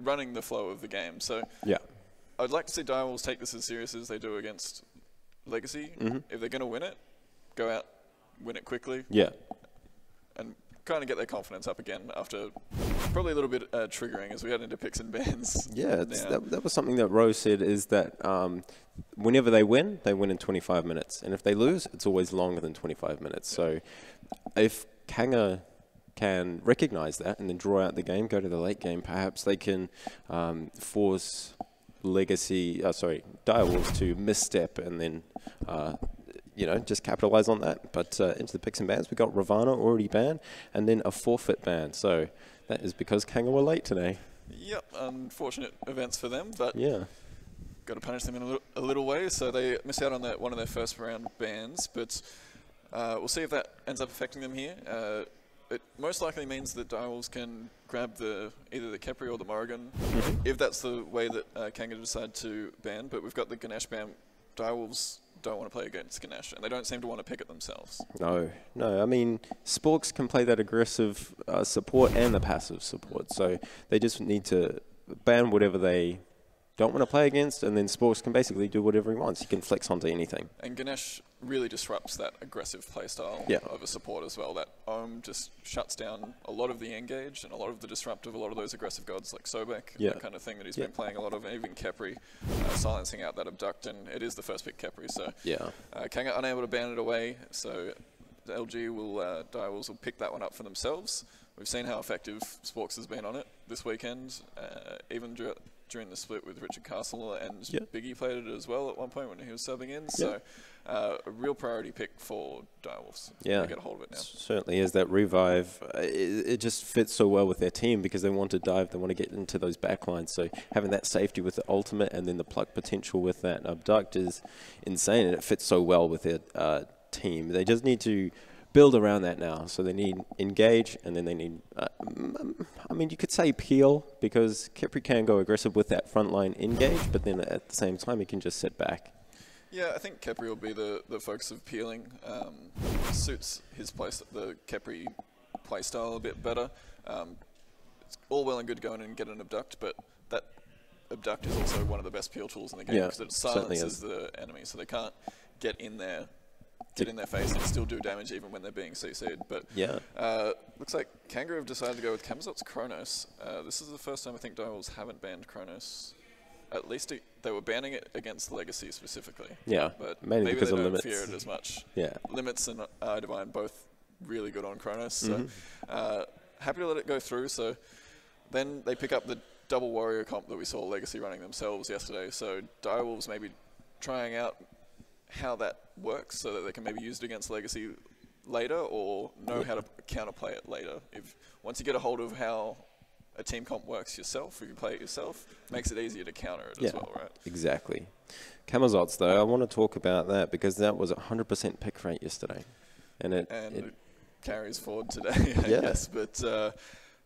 running the flow of the game. So yeah, I'd like to see Direwolves take this as serious as they do against Legacy. If they're going to win it, go out, win it quickly. Yeah. And kind of get their confidence up again after probably a little bit triggering as we head into picks and bans. Yeah, that was something that Rose said, is that whenever they win in 25 minutes. And if they lose, it's always longer than 25 minutes. So if Kanga can recognize that and then draw out the game, go to the late game, perhaps they can force Direwolves to misstep and then just capitalize on that. But into the picks and bans, we got Ravana already banned, and then a forfeit ban. So that is because Kanga were late today. Yep, unfortunate events for them, but yeah, got to punish them in a little way. So they miss out on one of their first round bans, but we'll see if that ends up affecting them here. It most likely means that Direwolves can grab either the Kepri or the Morrigan, if that's the way that Kanga decide to ban. But we've got the Ganesh ban. Direwolves don't want to play against Ganesh, and they don't seem to want to pick it themselves. No. I mean, Sporks can play that aggressive support and the passive support, so they just need to ban whatever they don't want to play against, and then Sporks can basically do whatever he wants. He can flex onto anything. And Ganesh really disrupts that aggressive playstyle of a support as well. That Ohm just shuts down a lot of the engage and a lot of the disruptive, a lot of those aggressive gods like Sobek, that kind of thing that he's been playing a lot of, and even Kepri, silencing out that Abduct, and it is the first pick Kepri, so Kanga unable to ban it away, so LG Direwolves will pick that one up for themselves. We've seen how effective Sporks has been on it this weekend, even during the split with Richard Castle, and Biggie played it as well at one point when he was subbing in. So a real priority pick for Direwolves. Yeah, to get a hold of it now. Certainly is. That revive, it just fits so well with their team because they want to dive, they want to get into those backlines. So having that safety with the ultimate and then the pluck potential with that Abduct is insane, and it fits so well with their team. They just need to build around that now. So they need engage, and then they need, I mean, you could say peel, because Kepri can go aggressive with that frontline engage, but then at the same time, he can just sit back. Yeah, I think Kepri will be the focus of peeling. Suits his the Kepri playstyle a bit better. It's all well and good going and get an Abduct, but that Abduct is also one of the best peel tools in the game because it silences the enemy, so they can't get in there, get in their face and still do damage even when they're being CC'd. But looks like Kanga have decided to go with Camazot's Chronos. This is the first time I think Direwolves haven't banned Chronos. At least they were banning it against Legacy specifically. Yeah, but mainly maybe because they of don't limits. fear it as much. Yeah, Limits and Divine both really good on Chronos. So happy to let it go through. So then they pick up the double warrior comp that we saw Legacy running themselves yesterday. So Direwolves maybe trying out how that works so that they can maybe use it against Legacy later, or know how to counterplay it later. Once you get a hold of how a team comp works yourself, if you play it yourself, makes it easier to counter it as well, right? Exactly. Camazotz, though, I want to talk about that because that was 100% pick rate yesterday. And it carries forward today, I guess. But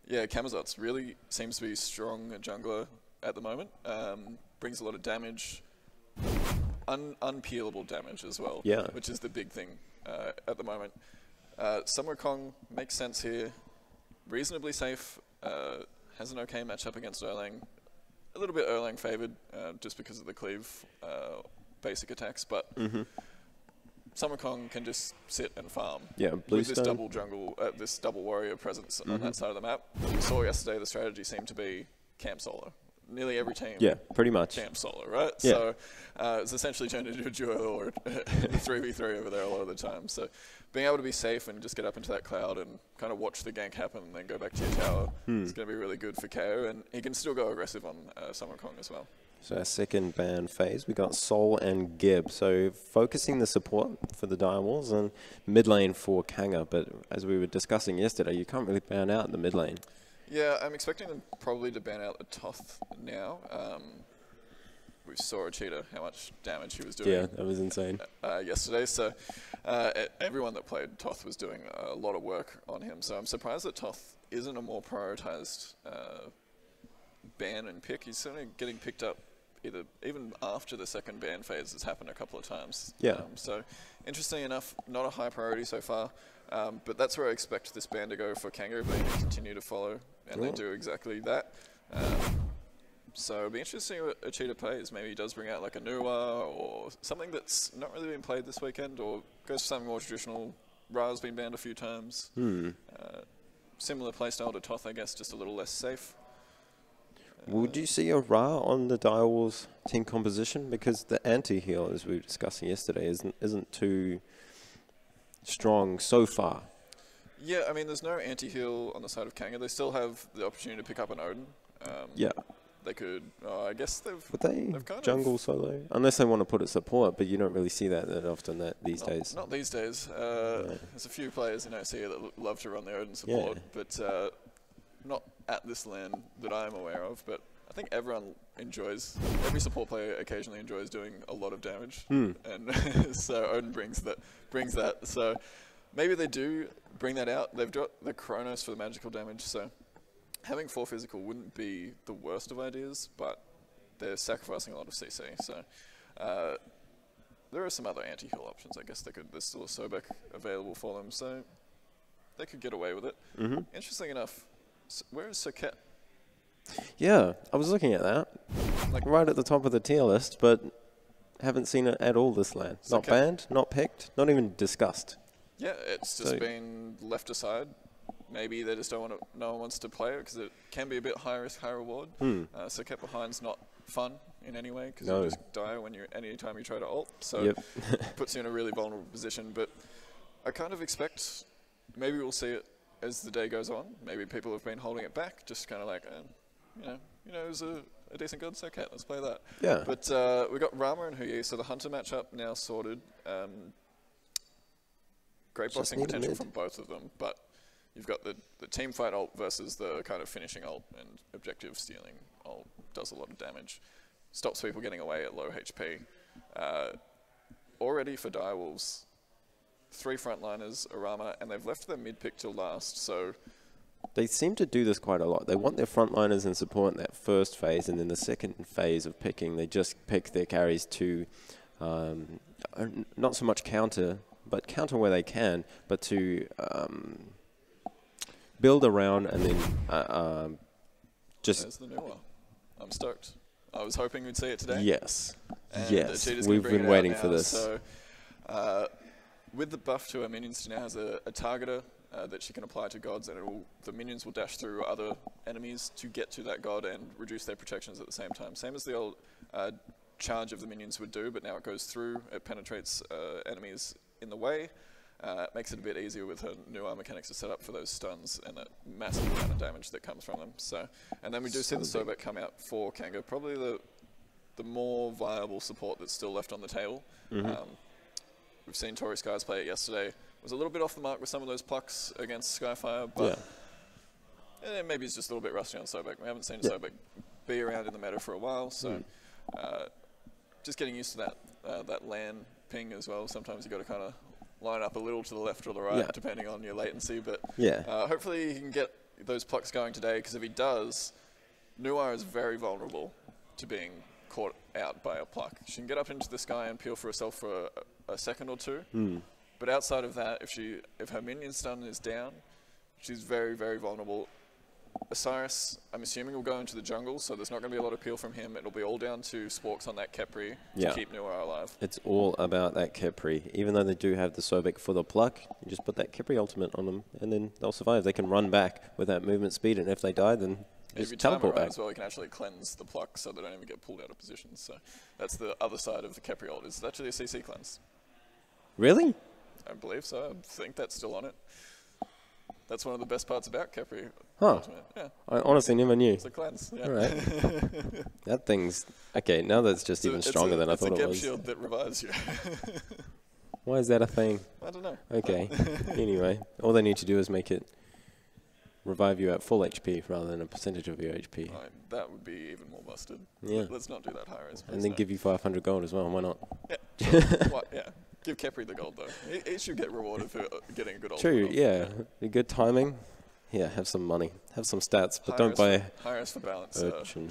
yeah, Camazotz really seems to be strong at jungler at the moment. Brings a lot of damage, unpeelable damage as well, which is the big thing at the moment. Summer Kong makes sense here. Reasonably safe. Has an okay matchup against Erlang. A little bit Erlang favored just because of the cleave basic attacks, but Summer Kong can just sit and farm with this double jungle, this double warrior presence on that side of the map. We saw yesterday the strategy seemed to be camp solo. Nearly every team pretty much camp solo, right? So it's essentially turned into a duo or a 3v3 over there a lot of the time. So being able to be safe and just get up into that cloud and kind of watch the gank happen and then go back to your tower is going to be really good for KO, and he can still go aggressive on Summer Kong as well. So our second ban phase, we got Sol and Gib. So focusing the support for the Direwolves and mid lane for Kanga. But as we were discussing yesterday, you can't really ban out the mid lane. Yeah, I'm expecting them probably to ban out a Toth now. We saw a cheater, how much damage he was doing. Yeah, that was insane. Yesterday, so everyone that played Toth was doing a lot of work on him. So I'm surprised that Toth isn't a more prioritized ban and pick. He's certainly getting picked up even after the second ban phase has happened a couple of times. Yeah. So interesting enough, not a high priority so far. But that's where I expect this ban to go for Kanga if they continue to follow, and they do exactly that. So it'll be interesting what a cheater plays. Maybe he does bring out like a Nuwa or something that's not really been played this weekend, or goes for something more traditional. Ra's been banned a few times. Similar playstyle to Toth, I guess, just a little less safe. Would you see a Ra on the Direwolves team composition? Because the anti-heal, as we were discussing yesterday, isn't too strong so far. Yeah, I mean, there's no anti-heal on the side of Kanga. They still have the opportunity to pick up an Odin. Yeah. They could, I guess Would they jungle solo? Unless they want to put it support, but you don't really see that often these days. Not these days. There's a few players in OC that love to run their Odin support, but not at this LAN that I'm aware of. But I think every support player occasionally enjoys doing a lot of damage, and so Odin brings that. So maybe they do bring that out. They've got the Chronos for the magical damage, so having 4 physical wouldn't be the worst of ideas, but they're sacrificing a lot of CC. So there are some other anti-heal options. I guess there's still a Sobek available for them, so they could get away with it. Interesting enough, where is Soket? Yeah, I was looking at that. Like right at the top of the tier list, but haven't seen it at all this LAN. Not banned, not picked, not even discussed. Yeah, it's just been left aside. Maybe they just don't want to. No one wants to play it because it can be a bit high risk, high reward. So kept behind's not fun in any way because you just die anytime you try to ult. So it puts you in a really vulnerable position. But I kind of expect maybe we'll see it as the day goes on. Maybe people have been holding it back, just kind of like, it was a decent gun, so okay, let's play that. Yeah. But we got Rama and Huyi, so the Hunter matchup now sorted. Great bossing potential from both of them, but you've got the team fight ult versus the kind of finishing ult, and objective stealing ult does a lot of damage. Stops people getting away at low HP. Already for Direwolves, 3 frontliners, Arama, and they've left their mid pick till last, so they seem to do this quite a lot. They want their frontliners and support in that first phase, and then the second phase of picking, they just pick their carries to not so much counter, but counter where they can, but to build around and then just... There's the new one. I'm stoked. I was hoping we'd see it today. Yes. And yes, we've been waiting for this. So, with the buff to her minions, she now has a targeter that she can apply to gods, and the minions will dash through other enemies to get to that god and reduce their protections at the same time. Same as the old charge of the minions would do, but now it goes through, it penetrates enemies in the way. It makes it a bit easier with her new arm mechanics to set up for those stuns and that massive amount of damage that comes from them. So, and then we do see the Sobek come out for Kanga, probably the more viable support that's still left on the table. We've seen Tori Skies play it yesterday. Was a little bit off the mark with some of those plucks against Skyfire, but maybe it's just a little bit rusty on Sobek. We haven't seen Sobek be around in the meta for a while, so just getting used to that LAN ping as well. Sometimes you got to kind of line up a little to the left or the right, depending on your latency. But hopefully he can get those plucks going today, because if he does, Nuar is very vulnerable to being caught out by a pluck. She can get up into the sky and peel for herself for a second or two. But outside of that, if her minion stun is down, she's very, very vulnerable. Osiris, I'm assuming, will go into the jungle, so there's not going to be a lot of peel from him. It'll be all down to Sporks on that Kepri to keep Nuar alive. It's all about that Kepri. Even though they do have the Sobek for the pluck, you just put that Kepri ultimate on them, and then they'll survive. They can run back with that movement speed, and if they die, then just teleport back. As well, you can actually cleanse the pluck so they don't even get pulled out of positions. So that's the other side of the Kepri ult. It's actually a CC cleanse. Really? I believe so. I think that's still on it. That's one of the best parts about Kepri. Huh. Yeah. I honestly never knew. It's a cleanse. Yeah. All right. That thing's... Okay, now that's just even stronger than I thought it was. It's a Geb shield that revives you. Why is that a thing? I don't know. Okay. Anyway, all they need to do is make it revive you at full HP rather than a percentage of your HP. Right, that would be even more busted. Yeah. Let's not do that high res. And then give you 500 gold as well. Why not? Yeah. Yeah. Give Kepri the gold, though. He should get rewarded for getting a good ult. True, yeah. Good timing. Yeah, have some money. Have some stats, but don't buy... High risk for balance. Urchin.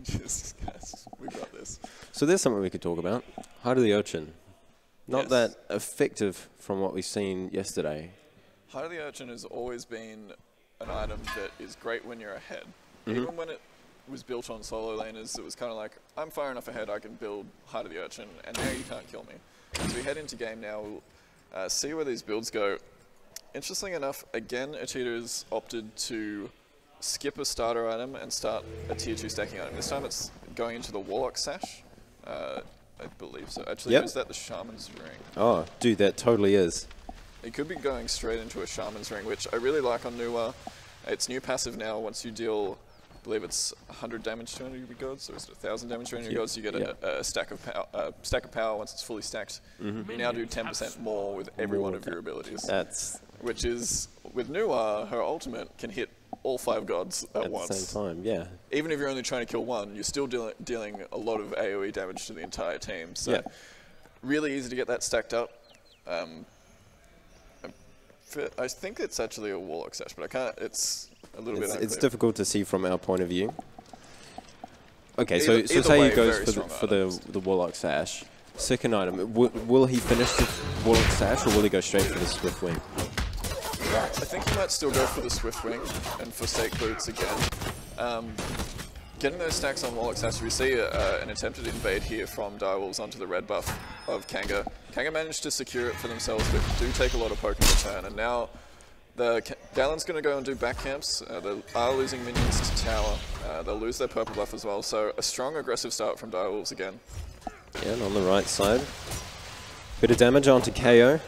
Just, guys, we've got this. So there's something we could talk about. Heart of the Urchin. Not that effective from what we've seen yesterday. Heart of the Urchin has always been an item that is great when you're ahead. Even when it was built on solo laners. It was kind of like, I'm far enough ahead, I can build Heart of the Urchin, and now you can't kill me. As we head into game now, we'll see where these builds go. Interestingly enough, again, Achita's opted to skip a starter item and start a tier 2 stacking item. This time it's going into the Warlock Sash. I believe so. Actually, is that the Shaman's Ring? Oh, dude, that totally is. It could be going straight into a Shaman's Ring, which I really like on Nuwa. It's new passive now. Once you deal, I believe it's 100 damage to any of your gods, or is it 1,000 damage to any of your gods, you get a stack of power once it's fully stacked. You now do 10% more with every one of your abilities. Which is, with Nuwa, her ultimate can hit all 5 gods at once. At the same time, yeah. Even if you're only trying to kill one, you're still dealing a lot of AoE damage to the entire team. So really easy to get that stacked up. I think it's actually a Warlock Sash, but I can't, it's a little bit unclear. It's difficult to see from our point of view. Okay, so say he goes for the Warlock Sash. Second item, will he finish the Warlock Sash, or will he go straight for the Swift Wing? I think he might still go for the Swift Wing and forsake boots again. Getting those stacks on Warlock Sash, we see an attempted invade here from Direwolves onto the red buff of Kanga. Kanga managed to secure it for themselves, but do take a lot of poke in return. And now the Gallon's going to go and do back camps. They are losing minions to tower. They'll lose their purple buff as well. So a strong aggressive start from Direwolves again. Yeah, and on the right side, bit of damage onto KO.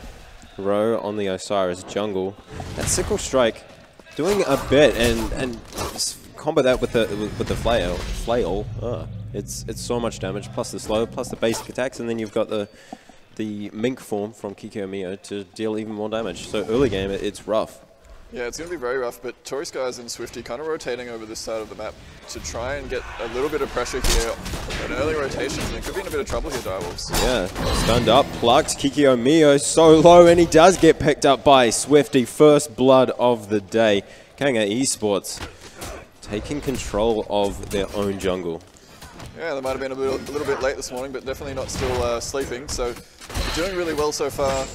Row on the Osiris jungle. That Sickle Strike doing a bit, and combo that with the flail. It's so much damage, plus the slow, plus the basic attacks, and then you've got the Mink form from Kikyo to deal even more damage. So early game, it's rough. Yeah, it's going to be very rough, but Tory Skies and Swifty kind of rotating over this side of the map to try and get a little bit of pressure here. An early rotation, they could be in a bit of trouble here, Direwolves. Yeah, stunned up, plucked, Kikyo so low, and he does get picked up by Swifty. First blood of the day. Kanga Esports taking control of their own jungle. Yeah, they might have been a little bit late this morning, but definitely not still sleeping, so doing really well so far.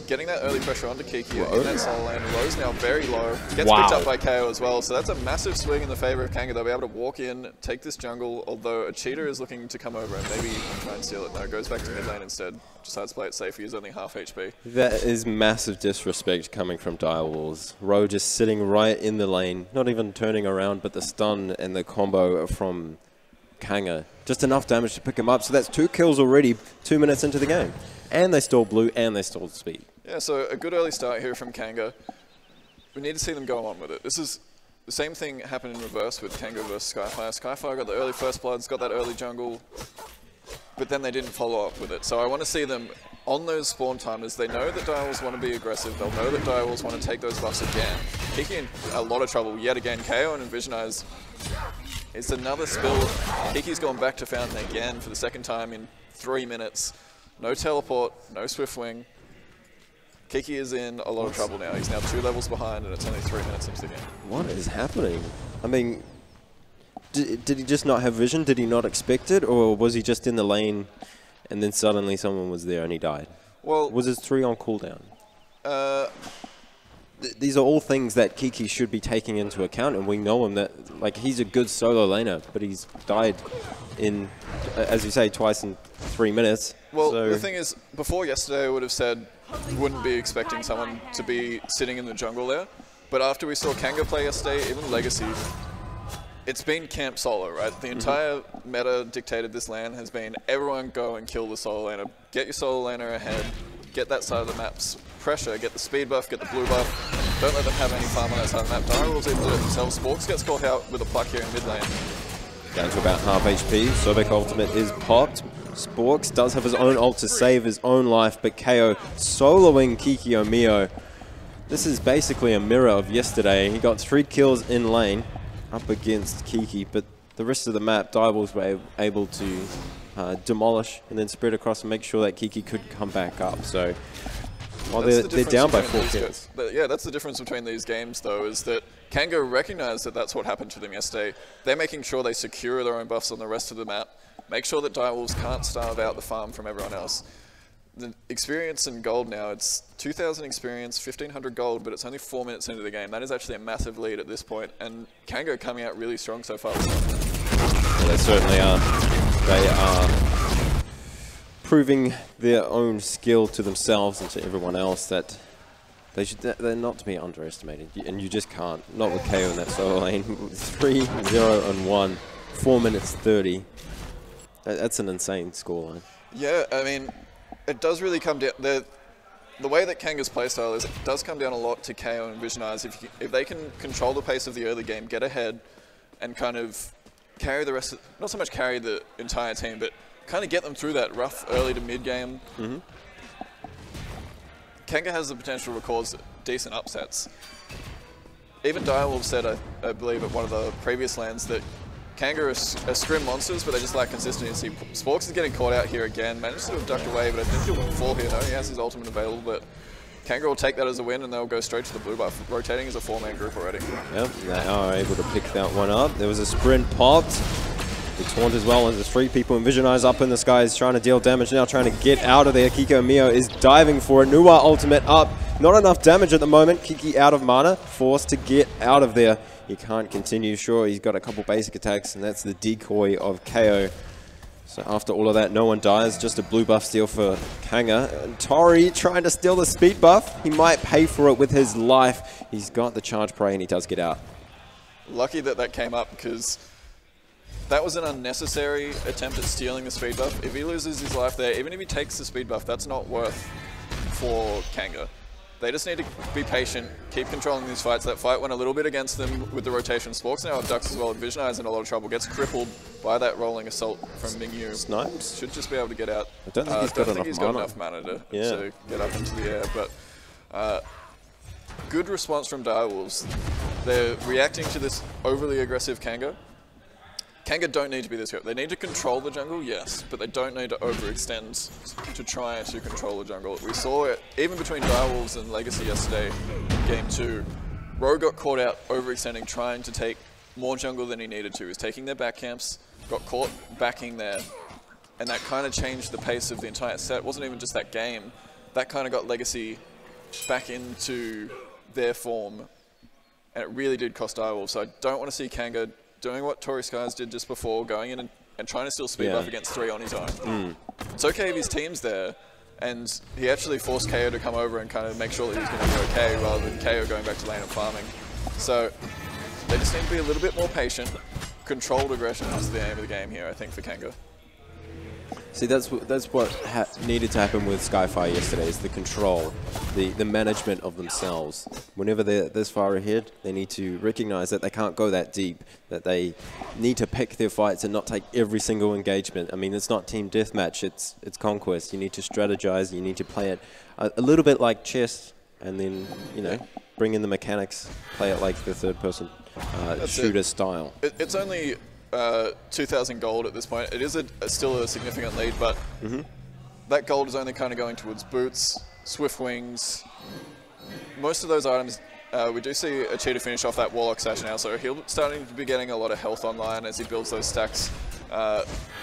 Getting that early pressure onto Kiki in that solo lane. Row's now very low. Gets picked up by KO as well, so that's a massive swing in the favor of Kanga. They'll be able to walk in, take this jungle, although Achita is looking to come over and maybe try and steal it. No, goes back to mid lane instead. Decides to play it safe. He's only half HP. That is massive disrespect coming from Direwolves. Row just sitting right in the lane, not even turning around, but the stun and the combo from Kanga. Just enough damage to pick him up, so that's 2 kills already 2 minutes into the game. And they stole blue, and they stole speed. Yeah, so a good early start here from Kanga. We need to see them go on with it. This is the same thing happened in reverse with Kanga versus Skyfire. Skyfire got the early first bloods, got that early jungle, but then they didn't follow up with it. So I want to see them on those spawn timers. They know that Direwolves want to be aggressive. They'll know that Direwolves want to take those buffs again. Kiki in a lot of trouble yet again. KO and Envision Eyes. It's another spill. Kiki's gone back to Fountain again for the second time in 3 minutes. No teleport, no Swift Wing. Kiki is in a lot of trouble now. He's now 2 levels behind, and it's only 3 minutes into the game. What is happening? I mean, did he just not have vision? Did he not expect it? Or was he just in the lane, and then suddenly someone was there and he died? Well, was his 3 on cooldown? These are all things that Kiki should be taking into account, and we know him that, like, he's a good solo laner, but he's died in, as you say, twice in 3 minutes. Well, so the thing is, before yesterday I would have said wouldn't be expecting someone to be sitting in the jungle there, but after we saw Kanga play yesterday, even Legacy, it's been camp solo, right? The entire meta dictated this LAN has been everyone go and kill the solo laner, get your solo laner ahead, get that side of the map's pressure, get the speed buff, get the blue buff, don't let them have any farm on that side of the map. Direwolves even do it themselves. Sporks gets caught out with a pluck here in mid lane. Down to about half HP, Sobek ultimate is popped. Sporks does have his own ult to save his own life, but KO soloing Kikyo. This is basically a mirror of yesterday. He got 3 kills in lane up against Kiki, but the rest of the map, Direwolves were able to demolish and then spread across and make sure that Kiki could come back up. So while they're down by 4 kills. Yeah, that's the difference between these games, though, is that Kanga recognized that that's what happened to them yesterday. They're making sure they secure their own buffs on the rest of the map, make sure that Direwolves can't starve out the farm from everyone else. The experience in gold now, it's 2,000 experience, 1,500 gold, but it's only 4 minutes into the game. That is actually a massive lead at this point, and Kanga coming out really strong so far. They certainly are. They are proving their own skill to themselves and to everyone else that they're not to be underestimated, and you just can't. Not with KO in that solo lane. 3-0-1, 4 minutes 30. That's an insane scoreline. Yeah, I mean, it does really come down. The way that Kanga's playstyle is, it does come down a lot to KO and Visionize. If they can control the pace of the early game, get ahead, and kind of carry the rest of, not so much carry the entire team, but kind of get them through that rough early to mid game. Kanga has the potential to cause decent upsets. Even Direwolf said, I believe, at one of the previous lands that Kanga are scrim monsters, but they just lack consistency. Sporks is getting caught out here again, managed to have ducked away, but I think he'll fall here. No, he has his ultimate available, but Kanga will take that as a win, and they'll go straight to the blue buff, rotating as a 4-man group already. Yep, they are able to pick that one up. There was a sprint popped. The taunt as well, and there's 3 people, and Visionize up in the sky is trying to deal damage now, trying to get out of there. Kiko Mio is diving for it. Nuwa ultimate up. Not enough damage at the moment. Kiki out of mana, forced to get out of there. He can't continue. Sure, he's got a couple basic attacks, and that's the decoy of KO. So after all of that, no one dies. Just a blue buff steal for Kanga. And Tori trying to steal the speed buff. He might pay for it with his life. He's got the charge prey, and he does get out. Lucky that that came up, because that was an unnecessary attempt at stealing the speed buff. If he loses his life there, even if he takes the speed buff, that's not worth for Kanga. They just need to be patient, keep controlling these fights. That fight went a little bit against them with the rotation. Sporks now have ducks as well. Visionize in a lot of trouble. Gets crippled by that rolling assault from Mingyu. Snipes? Should just be able to get out. I don't think he's got enough mana to get up into the air. But good response from Direwolves. They're reacting to this overly aggressive Kanga. Kanga don't need to be this good. They need to control the jungle, yes, but they don't need to overextend to try to control the jungle. We saw it even between Direwolves and Legacy yesterday, Game 2. Ro got caught out overextending, trying to take more jungle than he needed to. He was taking their back camps, got caught backing there, and that kind of changed the pace of the entire set. It wasn't even just that game. That kind of got Legacy back into their form, and it really did cost Direwolves. So I don't want to see Kanga doing what Tori Skies did just before, going in and trying to steal speed buff against 3 on his own. It's okay if his team's there, and he actually forced KO to come over and kind of make sure that he was going to be okay, rather than KO going back to lane and farming. So they just need to be a little bit more patient. Controlled aggression is the aim of the game here, I think, for Kanga. See, that's what needed to happen with Skyfire yesterday, is the control, the management of themselves. Whenever they're this far ahead, they need to recognize that they can't go that deep, that they need to pick their fights and not take every single engagement. I mean, it's not team deathmatch, it's conquest. You need to strategize, you need to play it a little bit like chess, and then, you know, bring in the mechanics, play it like the third-person shooter style. It's only 2,000 gold at this point. It is still a significant lead, but that gold is only kind of going towards boots, swift wings. Most of those items, we do see a cheater finish off that Warlock Sash now, so he'll starting to be getting a lot of health online as he builds those stacks.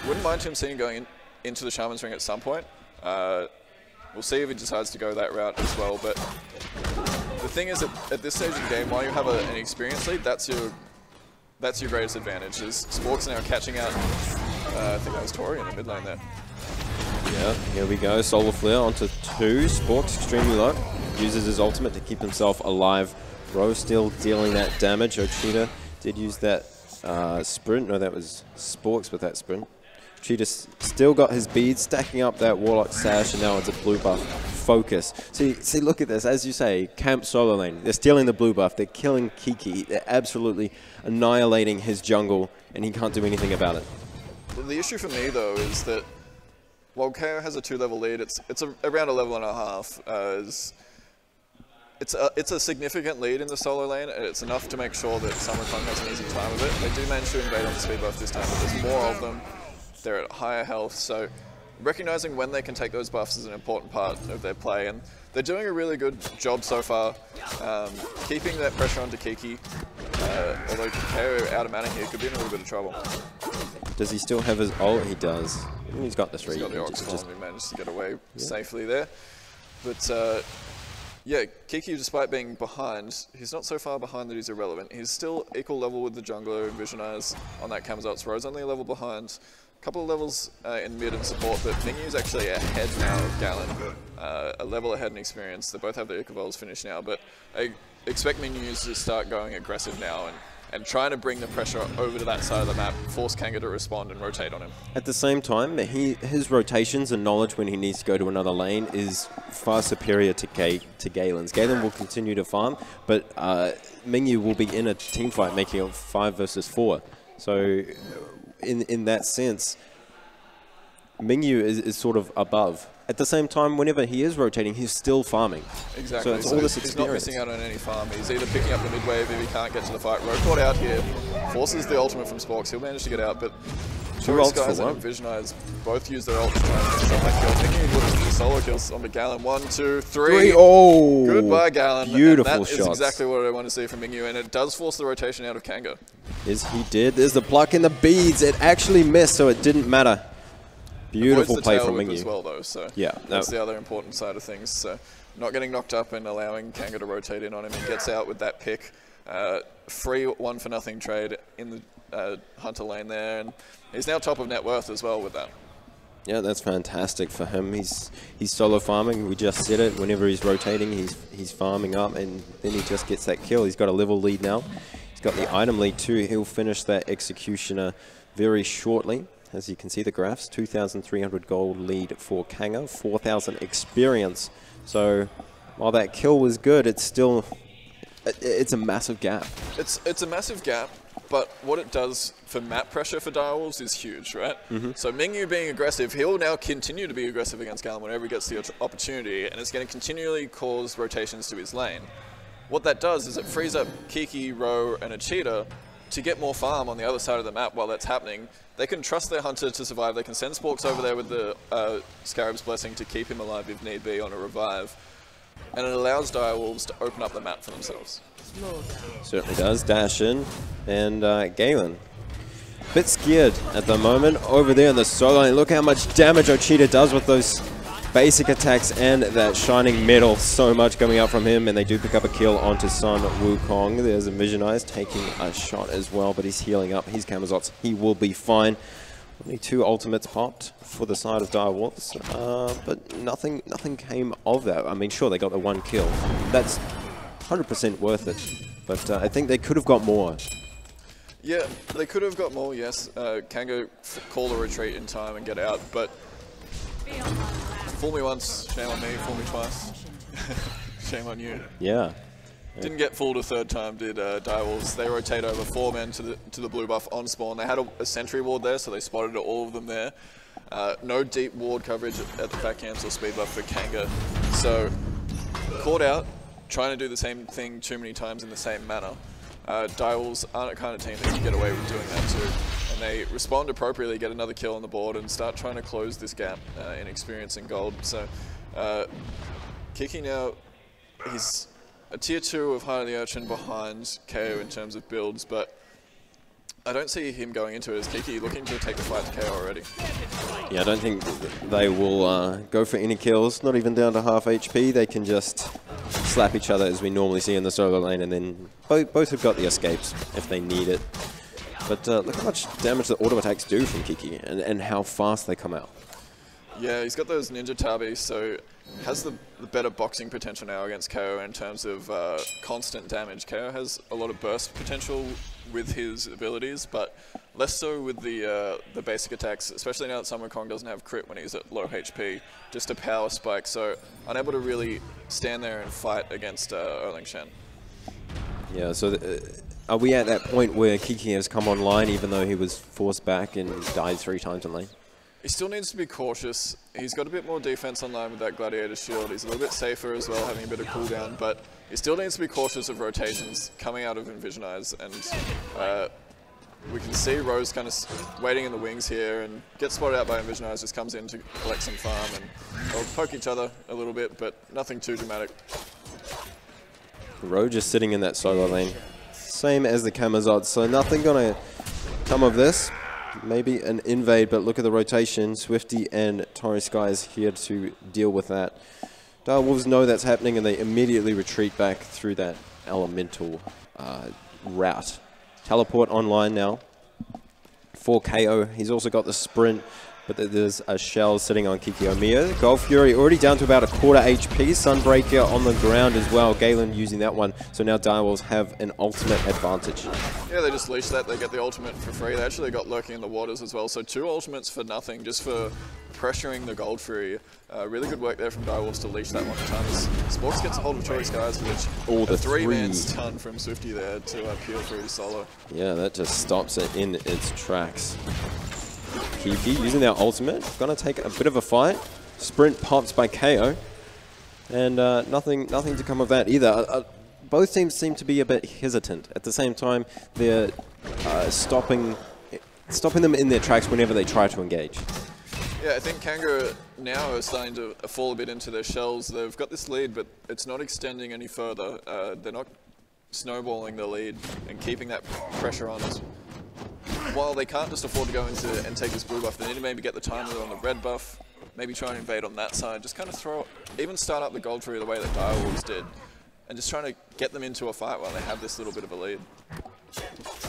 Wouldn't mind him seeing going into the Shaman's Ring at some point. We'll see if he decides to go that route as well, but the thing is that at this stage of the game, while you have an experienced lead, that's your greatest advantage, is Sporks now catching out, I think that was Tori in the mid lane there. Yeah, here we go, Solar Flare onto 2, Sporks extremely low, uses his ultimate to keep himself alive. Ro still dealing that damage. Ochita did use that sprint, no, that was Sporks with that sprint. Cheetah still got his beads, stacking up that Warlock Sash, and now it's a blue buff focus. See, look at this. As you say, camp solo lane. They're stealing the blue buff. They're killing Kiki. They're absolutely annihilating his jungle, and he can't do anything about it. The issue for me, though, is that while KO has a 2-level lead, it's around a level and a half. It's a significant lead in the solo lane, and it's enough to make sure that Summer Kong has an easy time of it. They do manage to invade on the speed buff this time, but there's more of them. They're at higher health, so recognizing when they can take those buffs is an important part of their play, and they're doing a really good job so far, keeping that pressure onto Kiki. Although KO out of mana here could be in a little bit of trouble. Does he still have his ult? He does. He's got the 3. He's got the Ox Column, he managed to get away safely there. But Yeah, Kiki, despite being behind, he's not so far behind that he's irrelevant. He's still equal level with the jungler and Vision Eyes on that Camazotz. Rose only a level behind. A couple of levels in mid and support, but Mingyu's actually ahead now of Galen. A level ahead in experience. They both have their Icavolves finished now, but I expect Mingyu's to start going aggressive now and trying to bring the pressure over to that side of the map, force Kanga to respond and rotate on him. At the same time, his rotations and knowledge when he needs to go to another lane is far superior to Galen's. Galen will continue to farm, but Mingyu will be in a team fight making it 5 versus 4. So in that sense, Mingyu is sort of above. At the same time, whenever he is rotating, he's still farming. Exactly. So it's all this experience. He's not missing out on any farm. He's either picking up the mid wave if he can't get to the fight. Roquad out here forces the ultimate from Sporks. He'll manage to get out, but Tourist Guys and Vision Eyes both use their ult to try and finish off that kill. Thinking he looks for the solo kills on the Galen. 1, 2, 3. Oh! Goodbye, Galen. Beautiful and that shots. is exactly what I want to see from Mingyu, and it does force the rotation out of Kanga. Yes, he did. There's the pluck in the beads. It actually missed, so it didn't matter. Beautiful play from Mingyu as well, though. So yeah, that's the other important side of things. So not getting knocked up and allowing Kanga to rotate in on him. He gets out with that pick. Free 1-for-nothing trade in the Hunter lane there, and he's now top of net worth as well with that. Yeah, that's fantastic for him. He's solo farming. We just said it. Whenever he's rotating, he's farming up, and then he just gets that kill. He's got a level lead now. He's got the item lead too. He'll finish that Executioner very shortly. As you can see the graphs, 2,300 gold lead for Kanga, 4,000 experience. So while that kill was good, it's still, it's a massive gap. It's a massive gap, but what it does for map pressure for Direwolves is huge, right? So Mingyu being aggressive, he'll now continue to be aggressive against Galen whenever he gets the opportunity, and it's going to continually cause rotations to his lane. What that does is it frees up Kiki, Ro, and a Cheetah to get more farm on the other side of the map while that's happening. They can trust their Hunter to survive. They can send Sporks over there with the Scarab's Blessing to keep him alive if need be on a revive. And it allows Direwolves to open up the map for themselves. Certainly does. Dash in. And Galen, bit scared at the moment over there in the solo lane. Look how much damage Ochita does with those basic attacks and that shining metal. So much coming out from him, and they do pick up a kill onto Sun Wukong. There's a Vision Eyes taking a shot as well, but he's healing up. He's Camazotz. He will be fine. Only 2 ultimates popped for the side of Direwolves, but nothing came of that. I mean, sure, they got the 1 kill. That's 100% worth it, but I think they could have got more. Yeah, they could have got more, yes. Kanga call a retreat in time and get out, but fool me once, shame on me. Fool me twice, shame on you. Yeah. Didn't get fooled a 3rd time, did Direwolves. They rotate over 4 men to the blue buff on spawn. They had a sentry ward there, so they spotted all of them there. No deep ward coverage at the back cancel speed buff for Kanga. So, caught out, trying to do the same thing too many times in the same manner. Direwolves aren't a kind of team that can get away with doing that too. And they respond appropriately, get another kill on the board, and start trying to close this gap in experience and gold. So, Kiki now, he's a tier 2 of Heart of the Urchin behind KO in terms of builds, but I don't see him going into it as Kiki looking to take the fight to KO already. Yeah, I don't think they will go for any kills, not even down to half HP. They can just slap each other as we normally see in the solo lane, and then both have got the escapes if they need it. But look how much damage the auto attacks do from Kiki, and how fast they come out. Yeah, he's got those ninja tabis, so has the better boxing potential now against KO in terms of constant damage. KO has a lot of burst potential with his abilities, but less so with the basic attacks, especially now that Sun Wukong doesn't have crit when he's at low HP, just a power spike, so unable to really stand there and fight against Erling Shen. Yeah, so are we at that point where Kiki has come online even though he was forced back and died 3 times in lane? He still needs to be cautious. He's got a bit more defense online with that Gladiator shield. He's a little bit safer as well, having a bit of cooldown, but he still needs to be cautious of rotations coming out of Vision Eyes. And we can see Rose kind of waiting in the wings here and gets spotted out by Vision Eyes, just comes in to collect some farm, and they'll poke each other a little bit, but nothing too dramatic. Ro just sitting in that solo lane. Same as the Camazotz, so nothing gonna come of this. Maybe an invade, but look at the rotation. Swifty and Torres Sky is here to deal with that. Direwolves know that's happening, and they immediately retreat back through that elemental route. Teleport online now for KO. He's also got the sprint, but there's a shell sitting on Kiki Omiya. Golf Fury already down to about a quarter HP. Sunbreaker on the ground as well. Galen using that one. So now Direwolves have an ultimate advantage. Yeah, they just leash that. They get the ultimate for free. They actually got Lurking in the Waters as well. So 2 ultimates for nothing, just for pressuring the Gold Fury. Really good work there from Direwolves to leash that one time. Sports gets a hold of Choice Guys, which a 3-man stun from Swifty there to peel through solo. Yeah, that just stops it in its tracks. Kiki using their ultimate, gonna take a bit of a fight. Sprint pops by KO, and nothing to come of that either. Both teams seem to be a bit hesitant. At the same time, they're stopping them in their tracks whenever they try to engage. Yeah, I think Kanga now are starting to fall a bit into their shells. They've got this lead, but it's not extending any further. They're not snowballing the lead and keeping that pressure on us. While they can't just afford to go into and take this blue buff, they need to maybe get the timer on the red buff, maybe try and invade on that side, just kind of even start up the Gold Tree the way that Direwolves did, and just trying to get them into a fight while they have this little bit of a lead.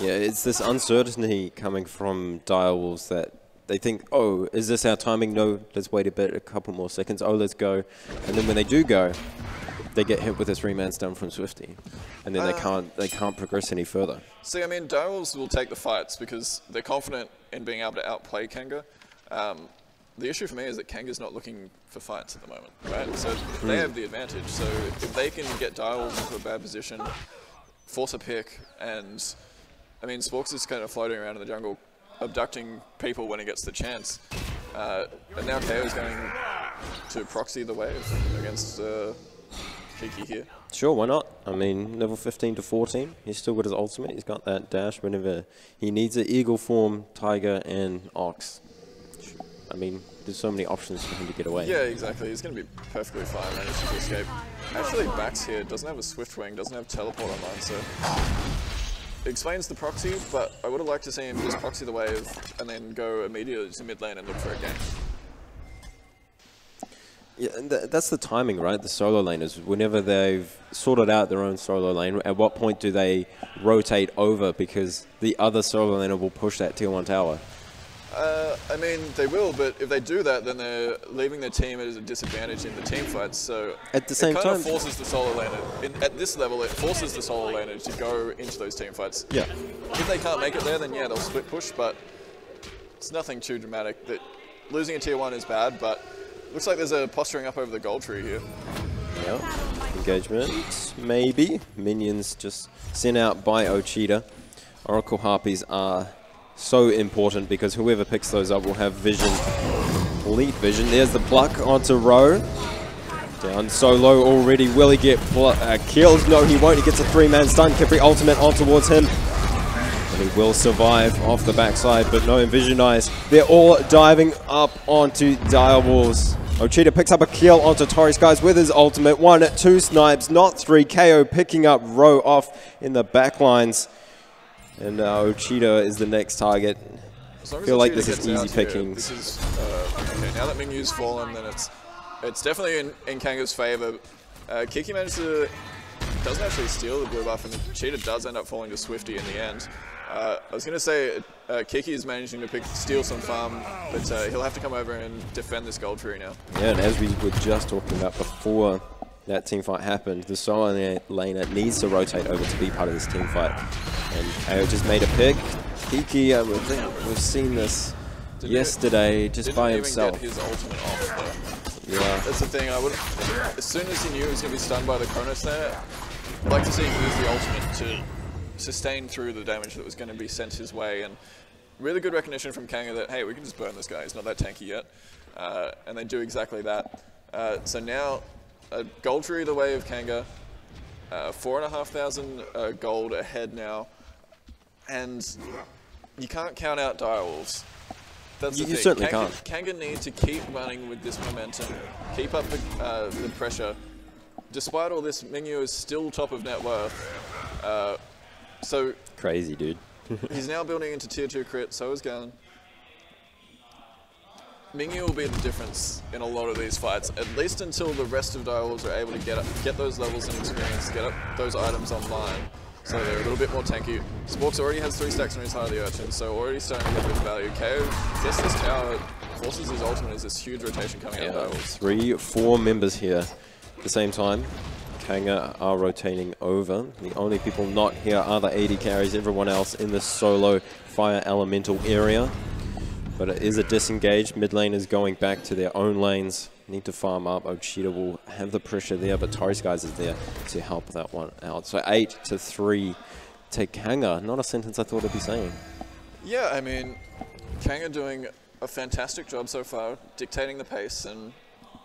Yeah, it's this uncertainty coming from Direwolves that they think, oh, is this our timing? No, let's wait a bit, a couple more seconds. Oh, let's go. And then when they do go, they get hit with a 3-man stun from Swifty, and then they can't progress any further. See, I mean, Direwolves will take the fights because they're confident in being able to outplay Kanga. The issue for me is that Kanga's not looking for fights at the moment, right? So they have the advantage. So if they can get Direwolves into a bad position, force a pick, and I mean, Sporks is kind of floating around in the jungle, abducting people when he gets the chance. And now KO's going to proxy the wave against Kiki here. Sure, why not? I mean, level 15 to 14, he's still got his ultimate. He's got that dash whenever he needs it. Eagle form, Tiger, and Ox. I mean, there's so many options for him to get away. Yeah, exactly. He's going to be perfectly fine managing to escape. Actually, Bax here doesn't have a Swift Wing, doesn't have teleport online, so it explains the proxy, but I would have liked to see him just proxy the wave and then go immediately to mid lane and look for a gank. Yeah, and that's the timing, right? The solo laners, whenever they've sorted out their own solo lane, at what point do they rotate over because the other solo laner will push that tier 1 tower? I mean, they will, but if they do that, then they're leaving their team at a disadvantage in the team fights. So at the same time, it kind of forces the solo laner. At this level, it forces the solo laner to go into those team fights. Yeah. If they can't make it there, then yeah, they'll split push, but it's nothing too dramatic. That losing a tier 1 is bad, but looks like there's a posturing up over the Gold Tree here. Yeah. Engagement, maybe. Minions just sent out by Ochita. Oracle Harpies are so important because whoever picks those up will have vision, elite vision. There's the pluck onto Rowe. Down so low already. Will he get killed? No, he won't. He gets a 3-man stun. Kipri ultimate on towards him. And he will survive off the backside, but no Envision Eyes. They're all diving up onto Direwolves. Ochita picks up a kill onto Torres Guys with his ultimate. 1, 2 snipes, not 3. KO picking up Rowe off in the backlines. And Ochita is the next target. I feel like this is easy pickings. This is, okay, now that Mingyu's fallen, then it's definitely in Kanga's favor. Kiki doesn't actually steal the blue buff, and Ochita does end up falling to Swifty in the end. I was going to say Kiki is managing to steal some farm, but he'll have to come over and defend this Gold Tree now. Yeah, and as we were just talking about before that team fight happened, the solo laner needs to rotate over to be part of this team fight. And KO just made a pick. Kiki, we've seen this yesterday just by himself. Didn't even get his ultimate off, though. Yeah. That's the thing. As soon as he knew he was going to be stunned by the Kronos there, I'd like to see him use the ultimate to sustain through the damage that was going to be sent his way. And really good recognition from Kanga that, hey, we can just burn this guy. He's not that tanky yet. And they do exactly that. So now, Gold Tree the way of Kanga. 4,500 gold ahead now. And you can't count out Direwolves. That's the thing. You certainly can't. Kanga needs to keep running with this momentum, keep up the pressure. Despite all this, Mingyu is still top of net worth. So crazy, dude. He's now building into tier 2 crit, so is Galen. Mingyu will be the difference in a lot of these fights, at least until the rest of Direwolves are able to get those levels and experience, get up those items online, so they're a little bit more tanky. Sporks already has 3 stacks on his Heart of the Urchin, so already starting to get a bit of value. KO gets this tower, forces his ultimate as this huge rotation coming out of Direwolves. 3, 4 members here at the same time. Kanga are rotating over. The only people not here are the AD carries, everyone else in the solo fire elemental area. But it is a disengage. Mid lane is going back to their own lanes. Need to farm up. Ochita will have the pressure there, but Torres Guys is there to help that one out. So 8-3 to Kanga. Not a sentence I thought I'd be saying. Yeah, I mean, Kanga doing a fantastic job so far, dictating the pace, and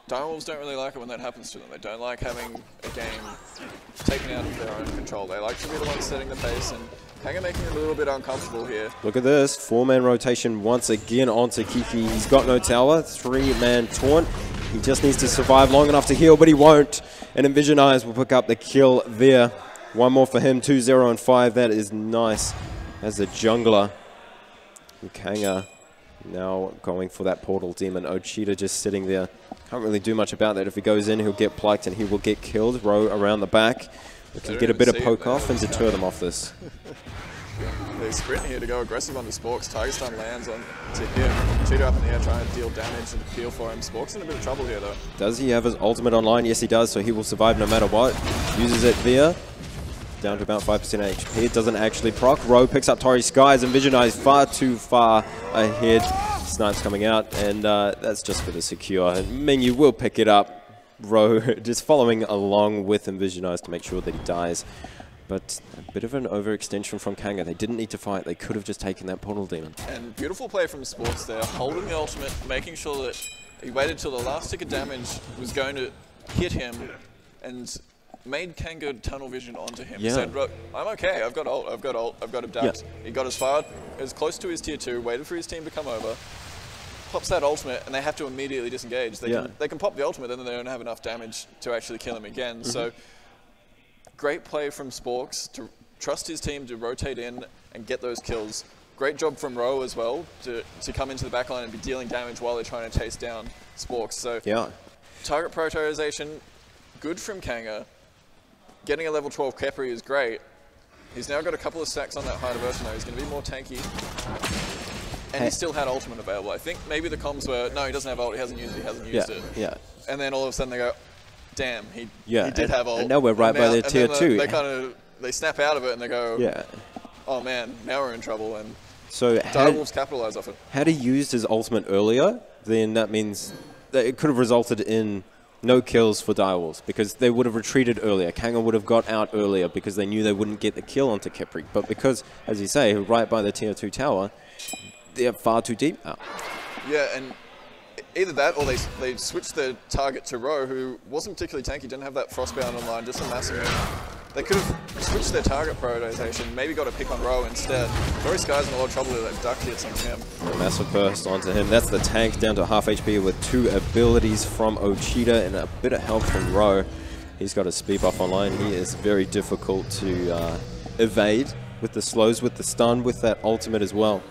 Direwolves don't really like it when that happens to them. They don't like having a game taken out of their own control. They like to be the ones setting the pace, and Kanga making it a little bit uncomfortable here. Look at this, 4-man rotation once again onto Kiki. He's got no tower, 3-man taunt. He just needs to survive long enough to heal, but he won't. And Envision Eyes will pick up the kill there. One more for him, 2-0 and 5. That is nice as a jungler. And Kanga now going for that portal demon. Ochita just sitting there. Can't really do much about that. If he goes in, he'll get plucked and he will get killed. Row around the back. We can get a bit of poke off and deter them off this. They sprint here to go aggressive on the Sporks. Tiger Stun lands on to him. Cheater up in the air trying to deal damage and peel for him. Sporks in a bit of trouble here though. Does he have his ultimate online? Yes he does, so he will survive no matter what. Uses it there. Down to about 5% HP. It doesn't actually proc. Row picks up Torrey Skies and Vision Eyes far too far ahead. Snipes coming out, and that's just for the secure. And Mingyu will pick it up. Row just following along with Envision Eyes to make sure that he dies. But a bit of an overextension from Kanga. They didn't need to fight. They could have just taken that portal demon. And beautiful play from Sports there, holding the ultimate, making sure that he waited till the last tick of damage was going to hit him, and made Kanga tunnel vision onto him. Yeah. Said, I'm okay, I've got ult, I've got abduct. Yeah. He got as close to his tier 2, waited for his team to come over, pops that ultimate, and they have to immediately disengage. They can pop the ultimate, then they don't have enough damage to actually kill him again. So great play from Sporks to trust his team to rotate in and get those kills. Great job from Row as well to come into the backline and be dealing damage while they're trying to chase down Sporks. So target prioritization, good from Kanga. Getting a level 12 Khepri is great. He's now got a couple of stacks on that Heart of Urchin though. He's going to be more tanky. And he still had ultimate available. I think maybe the comms were, no, he doesn't have ult, he hasn't used it, Yeah. And then all of a sudden they go, damn, he did have ult. And now we're right by their tier 2. They snap out of it and they go, oh man, now we're in trouble. And so Direwolves capitalize off it. Had he used his ultimate earlier, then that means that it could have resulted in no kills for Direwolves, because they would have retreated earlier. Kanga would have got out earlier because they knew they wouldn't get the kill onto Khepri. But because, as you say, right by the tier 2 tower, they're far too deep now. Yeah, and either that or they switched their target to Row, who wasn't particularly tanky, didn't have that Frostbound online, just a massive. They could have switched their target prioritization, maybe got a pick on Row instead. Torrey Sky's in a lot of trouble with that duck hits on him. A massive burst onto him. That's the tank down to half HP with 2 abilities from Ochita and a bit of help from Row. He's got a speed buff online. He is very difficult to evade with the slows, with the stun, with that ultimate as well.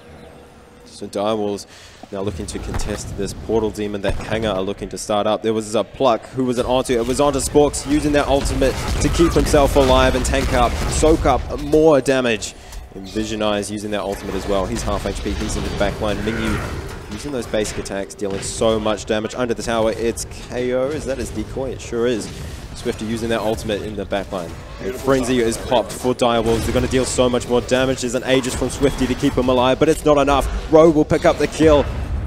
So Direwolves now looking to contest this portal demon that Kanga are looking to start up. There was a pluck. Who was it onto? It was onto Sporks, using that ultimate to keep himself alive and tank up, soak up more damage. Envision Eyes using that ultimate as well. He's half HP. He's in the back line. Mingyu using those basic attacks, dealing so much damage under the tower. It's KO. Is that his decoy? It sure is. Swifty using that ultimate in the backline. Frenzy is popped for Direwolves. They're going to deal so much more damage. There's an Aegis from Swifty to keep him alive, but it's not enough. Row will pick up the kill.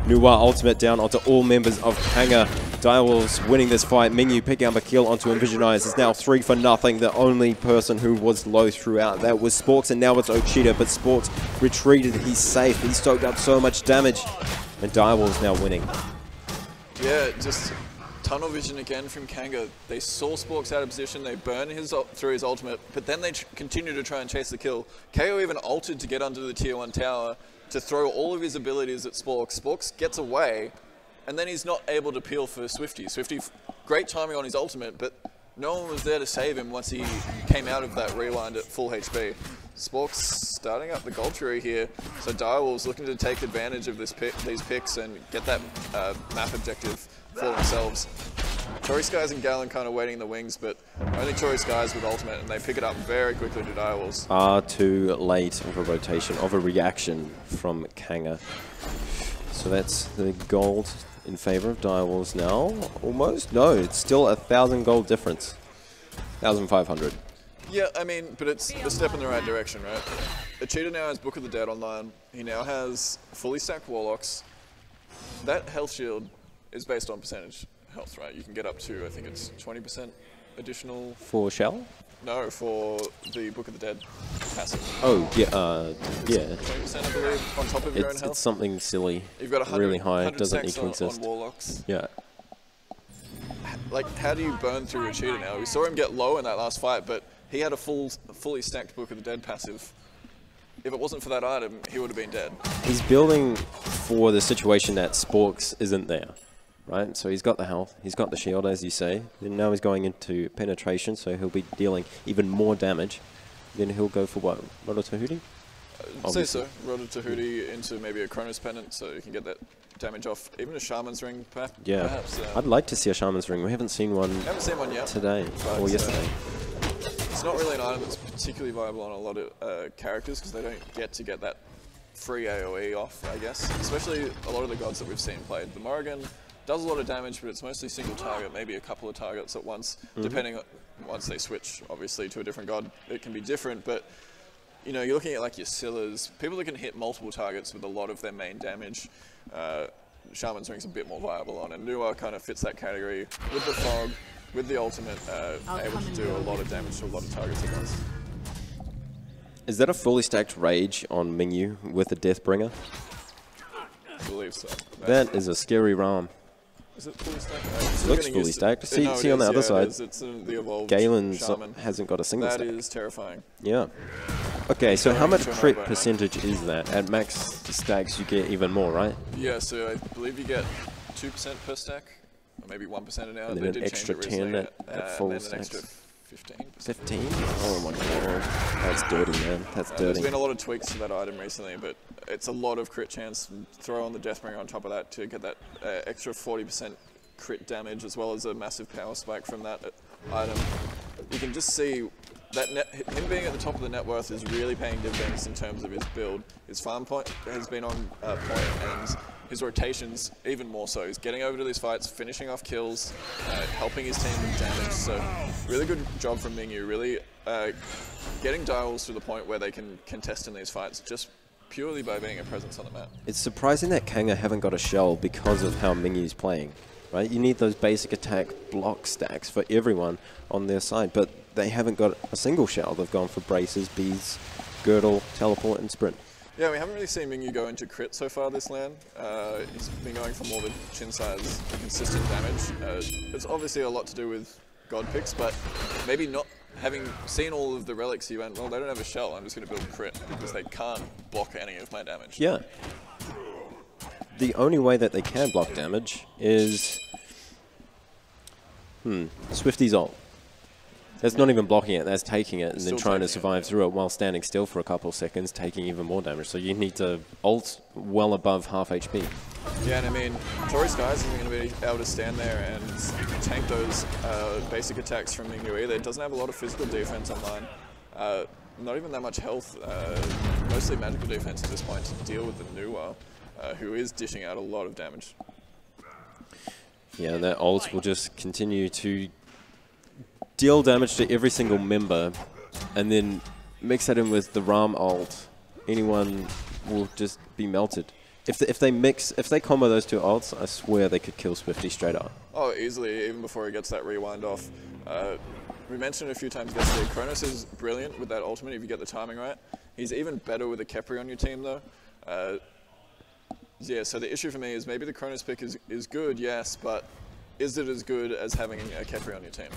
Nuwa ultimate down onto all members of Kanga. Direwolves winning this fight. Mingyu picking up a kill onto Envision Eyes. It's now 3-0. The only person who was low throughout that was Sporks, and now it's Ochita, but Sporks retreated. He's safe. He soaked up so much damage, and Direwolves now winning. Yeah, just tunnel vision again from Kanga. They saw Sporks out of position, they burn through his ultimate, but then they continue to try and chase the kill. KO even ulted to get under the tier 1 tower to throw all of his abilities at Sporks. Sporks gets away, and then he's not able to peel for Swifty. Swifty, great timing on his ultimate, but no one was there to save him once he came out of that rewind at full HP. Sporks starting up the gold tree here, so Direwolves looking to take advantage of these picks and get that map objective for themselves. Tory Skies and Galen kind of waiting in the wings, but only Tory Skies with ultimate, and they pick it up very quickly to Direwolves. Far too late of a rotation, of a reaction from Kanga. So that's the gold in favor of Direwolves now. Almost? No, it's still 1,000 gold difference. 1,500. Yeah, I mean, but it's a step in the right direction, right? A cheater now has Book of the Dead online. He now has fully stacked Warlocks. That health shield is based on percentage health, right? You can get up to, I think it's 20% additional. For Shell? No, for the Book of the Dead passive. Oh, yeah, yeah. 20%, I believe, on top of your own health. It's something silly. You've got 100, really high. It doesn't need to on exist. Warlocks. Yeah. Like, how do you burn through a cheater now? We saw him get low in that last fight, but he had a fully stacked Book of the Dead passive. If it wasn't for that item, he would have been dead. He's building for the situation that Sporks isn't there, right? So he's got the health, he's got the shield, as you say. And now he's going into penetration, so he'll be dealing even more damage. Then he'll go for what? Roto Tahuti? I'd say so. Roto Tahuti into maybe a Chronos Pendant, so you can get that damage off. Even a Shaman's Ring, perhaps. Yeah. I'd like to see a Shaman's Ring. We haven't seen one, yet. Today, or yesterday. It's not really an item that's particularly viable on a lot of characters because they don't get that free AoE off, I guess. Especially a lot of the gods that we've seen played. The Morrigan does a lot of damage, but it's mostly single target, maybe a couple of targets at once, depending on once they switch, obviously, to a different god. It can be different, but you know, you're looking at like your Scyllas, people that can hit multiple targets with a lot of their main damage. Shaman's Ring's a bit more viable on, and Nuwa kind of fits that category with the fog. With the ultimate, able to do a lot of damage to a lot of targets at once. Is that a fully stacked Rage on Mingyu with a Deathbringer? I believe so. That is a scary ROM. Is it fully stacked? It looks fully stacked. See on the other side, it's the evolved Galen Shaman. hasn't got a single stack. That is terrifying. Yeah. Okay, so how much crit percentage is that? At max stacks, you get even more, right? Yeah, so I believe you get 2% per stack. Or maybe 1% an hour. And then an extra 10 at full stacks. 15%. 15? Oh my god. That's dirty, man. That's dirty. There's been a lot of tweaks to that item recently, but it's a lot of crit chance. Throw on the Deathbringer on top of that to get that extra 40% crit damage, as well as a massive power spike from that item. You can just see that him being at the top of the net worth is really paying dividends in terms of his build. His farm point has been on point, and his rotations even more so. He's getting over to these fights, finishing off kills, helping his team with damage. So really good job from Mingyu, really getting Direwolves to the point where they can contest in these fights just purely by being a presence on the map. It's surprising that Kanga haven't got a shell because of how Mingyu's playing, right? You need those basic attack block stacks for everyone on their side, but they haven't got a single shell. They've gone for braces, bees, girdle, teleport, and sprint. Yeah, we haven't really seen Mingyu go into crit so far this LAN. He's been going for more the chin size, consistent damage. It's obviously a lot to do with god picks, but maybe not having seen all of the relics, he went, well, they don't have a shell, I'm just going to build crit because they can't block any of my damage. Yeah. The only way that they can block damage is Swifty's ult. That's not even blocking it, that's taking it and then trying to survive through it while standing still for a couple of seconds, taking even more damage. So you need to ult well above half HP. Yeah, and I mean, Tory Skies isn't going to be able to stand there and tank those basic attacks from Mingyu either. It doesn't have a lot of physical defense online. Not even that much health, mostly magical defense at this point to deal with the Nuwa, who is dishing out a lot of damage. Yeah, and that ult will just continue to deal damage to every single member, and then mix that in with the Ram ult, anyone will just be melted. If they combo those two ults, I swear they could kill Swifty straight up. Oh, easily, even before he gets that rewind off. We mentioned a few times yesterday, Kronos is brilliant with that ultimate if you get the timing right. He's even better with a Kepri on your team though. Yeah, so the issue for me is maybe the Kronos pick is good, yes, but is it as good as having a Kepri on your team?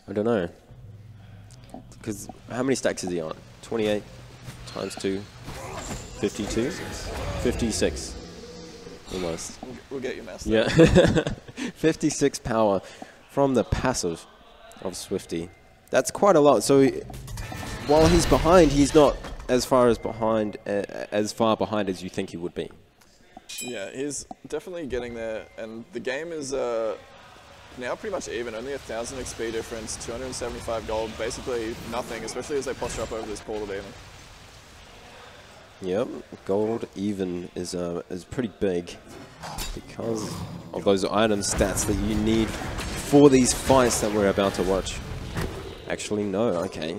I don't know. Because how many stacks is he on? 28 times 2, 52? 56. almost. We'll get you master. Yeah. 56 power from the passive of Swifty. That's quite a lot. So while he's behind, he's not as far behind as you think he would be. Yeah, he's definitely getting there, and the game is now pretty much even. Only 1,000 XP difference, 275 gold, basically nothing, especially as they posture up over this portal demon. Yep, gold even is pretty big because of those item stats that you need for these fights that we're about to watch. Actually, no, okay.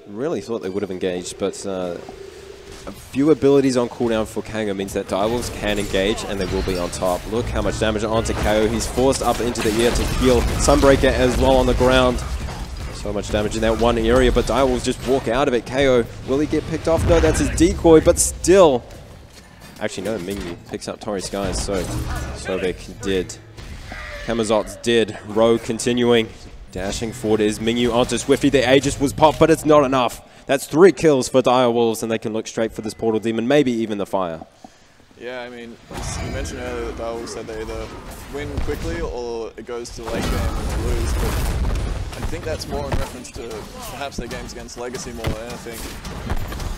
Really thought they would have engaged, but a few abilities on cooldown for Kanga means that Direwolves can engage and they will be on top. Look how much damage onto KO. He's forced up into the air to heal Sunbreaker as well on the ground. So much damage in that one area, but Direwolves just walk out of it. KO, will he get picked off? No, that's his decoy, but still. Actually, no, Mingyu picks up Torrey Skies, so Sobek did. Kamazots did. Rowe continuing. Dashing forward is Mingyu onto Swifty. The Aegis was popped, but it's not enough. That's 3 kills for Direwolves, and they can look straight for this Portal Demon, maybe even the Fire. Yeah, I mean, you mentioned earlier that Direwolves said they either win quickly or it goes to the late game and they lose, but I think that's more in reference to perhaps their games against Legacy more than anything.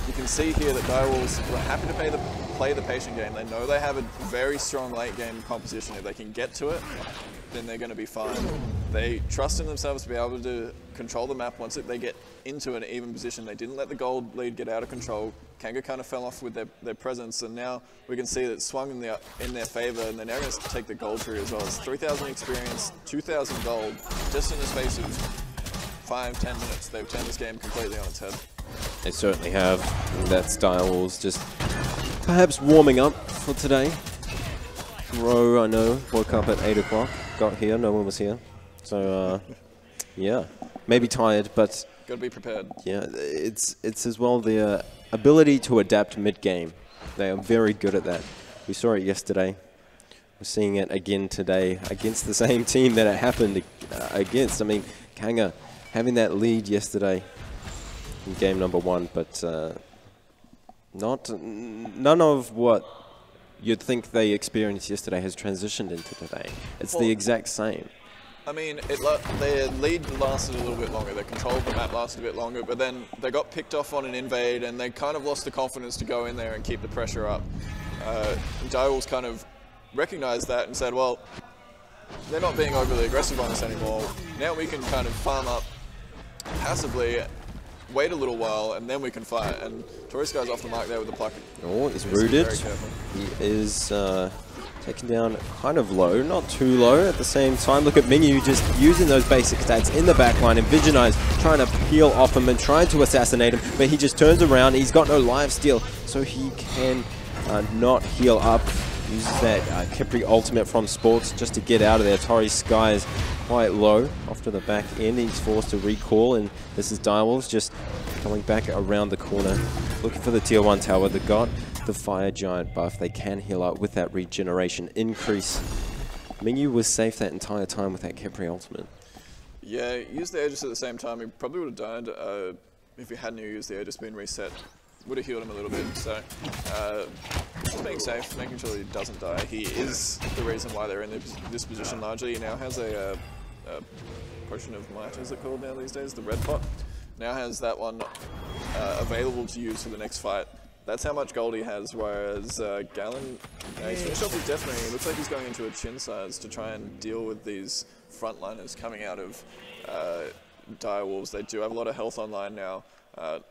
You can see here that Direwolves are happy to play the patient game. They know they have a very strong late game composition. If they can get to it, then they're going to be fine. They trust in themselves to be able to control the map once they get into an even position. They didn't let the gold lead get out of control. Kanga kind of fell off with their presence, and now we can see that it's swung in their favor, and they're now going to take the gold tree as well. It's 3,000 experience, 2,000 gold, just in the space of 5-10 minutes. They've turned this game completely on its head. They certainly have. That's Direwolves just perhaps warming up for today. Rowe, I know, woke up at 8 o'clock, got here, no one was here. So, yeah, maybe tired, but... Got to be prepared. Yeah, it's as well the ability to adapt mid-game. They are very good at that. We saw it yesterday. We're seeing it again today against the same team that it happened against. I mean, Kanga having that lead yesterday in game number 1, but none of what you'd think they experienced yesterday has transitioned into today. It's the exact same. I mean, their lead lasted a little bit longer. Their control of the map lasted a bit longer, but then they got picked off on an invade, and they kind of lost the confidence to go in there and keep the pressure up. Direwolves kind of recognized that and said, well, they're not being overly aggressive on us anymore. Now we can kind of farm up passively, wait a little while, and then we can fight. And Torrey Skies off the mark there with the pluck. Oh, he's rooted. He is taken down kind of low, not too low at the same time. Look at Mingyu just using those basic stats in the backline, and Vigenize trying to peel off him and trying to assassinate him, but he just turns around. He's got no life steal, so he can not heal up. Uses that Kipri ultimate from Sports just to get out of there. Torrey Skies quite low off to the back end. He's forced to recall, and this is Direwolves just coming back around the corner, looking for the tier 1 tower. They got the Fire Giant buff. They can heal up with that regeneration increase. Mingyu was safe that entire time with that Kipri ultimate. Yeah, used the Aegis at the same time. He probably would have died if he hadn't used the Aegis being reset. Would have healed him a little bit, so just being safe, making sure he doesn't die. He is the reason why they're in this position largely. He now has a Potion of Might, is it called now these days? The red pot. Now has that one available to use for the next fight. That's how much gold he has, whereas Gallon, he's finished off his Death Ring. It looks like he's going into a chin size to try and deal with these frontliners coming out of Direwolves. They do have a lot of health online now.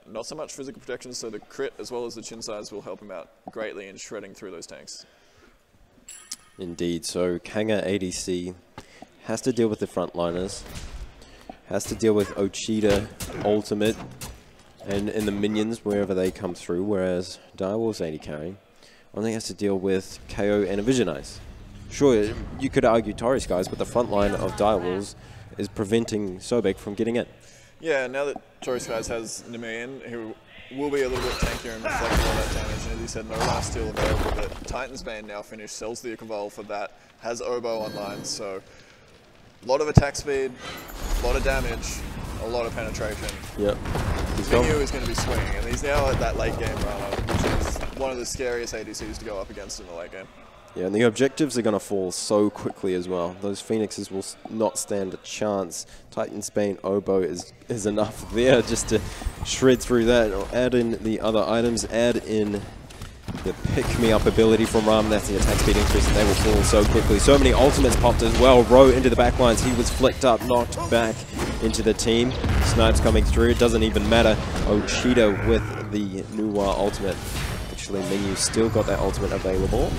Not so much physical protection, so the crit as well as the chin size will help him out greatly in shredding through those tanks. Indeed, so Kanga ADC has to deal with the frontliners, has to deal with Ochida ultimate, and the minions wherever they come through, whereas Direwolves AD carry only has to deal with KO and a Vigenize. Sure, you could argue Torrey Skies, but the front line of Direwolves is preventing Sobek from getting in. Yeah, now that Torrey Skies has Nemean, who will be a little bit tankier and reflect all that damage, and as he said, no last steal available, but Titan's Bane now finished, sells the Equivol for that, has Oboe online, so a lot of attack speed, a lot of damage, a lot of penetration. Yep. Mingyu is going to be swinging, and he's now at that late game runner, which is one of the scariest ADCs to go up against in the late game. Yeah, and the objectives are going to fall so quickly as well. Those Phoenixes will not stand a chance. Titan's Bane Oboe is enough there just to shred through that. Add in the other items, add in the pick-me-up ability from Ram. That's the attack speed increase, and they will fall so quickly. So many ultimates popped as well. Rowe into the backlines. He was flicked up, knocked back into the team. Snipes coming through. It doesn't even matter. Ochita with the Nuwa ultimate. Actually, Menu still got that ultimate available.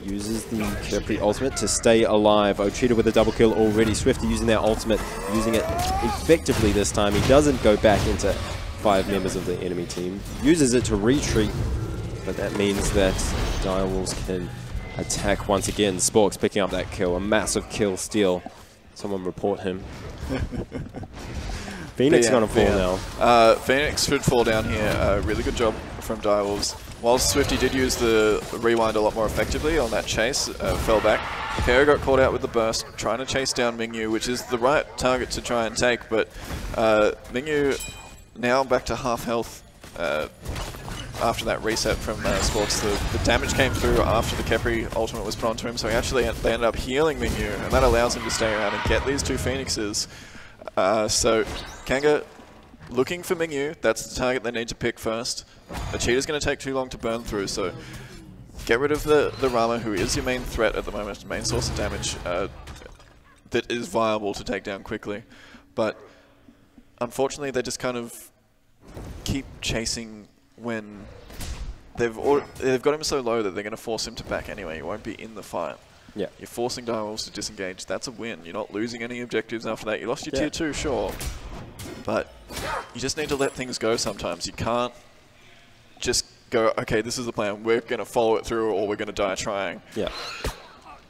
Uses the Capri ultimate to stay alive. Ochita with a double kill already. Swifty using their ultimate, using it effectively this time. He doesn't go back into 5 members of the enemy team. Uses it to retreat, but that means that Direwolves can attack once again. Sporks picking up that kill, a massive kill steal. Someone report him. Phoenix gonna fall now. Phoenix should fall down here. Really good job from Direwolves. While Swifty did use the rewind a lot more effectively on that chase, fell back. KO got caught out with the burst, trying to chase down Mingyu, which is the right target to try and take, but Mingyu now back to half health after that reset from Sports. The damage came through after the Kepri ultimate was put onto him, so they ended up healing Mingyu, and that allows him to stay around and get these 2 Phoenixes. So Kanga looking for Mingyu, that's the target they need to pick first. Achita's going to take too long to burn through, so get rid of the Rama, who is your main threat at the moment, main source of damage that is viable to take down quickly. But unfortunately, they just kind of keep chasing when they've got him so low that they're going to force him to back anyway. He won't be in the fight. Yeah. You're forcing Direwolves to disengage. That's a win. You're not losing any objectives after that. You lost your tier 2, sure. But you just need to let things go sometimes. You can't just go, okay, this is the plan. We're going to follow it through or we're going to die trying. Yeah.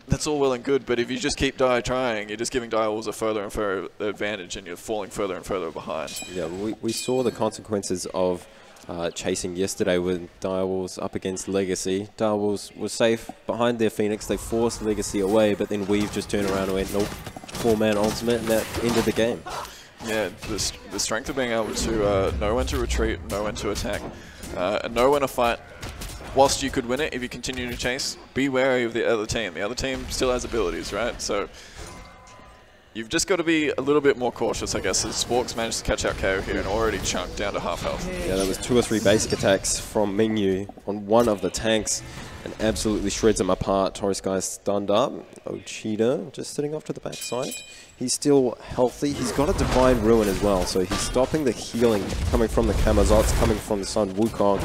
That's all well and good, but if you just keep trying, you're just giving Direwolves a further and further advantage and you're falling further and further behind. Yeah, we saw the consequences of chasing yesterday with Direwolves up against Legacy. Direwolves was safe behind their Phoenix. They forced Legacy away, but then Weave just turned around and went, nope, 4-man ultimate, and that ended the game. Yeah, the strength of being able to know when to retreat, know when to attack, and know when to fight. Whilst you could win it, if you continue to chase, be wary of the other team. The other team still has abilities, right? So you've just got to be a little bit more cautious, I guess, as Sporks managed to catch out KO here and already chunked down to half health. Yeah, there was 2 or 3 basic attacks from Mingyu on one of the tanks and absolutely shreds him apart. Torres Guy's stunned up. Ochita just sitting off to the backside. He's still healthy. He's got a Divine Ruin as well, so he's stopping the healing coming from the Kamazots, coming from the Sun Wukong,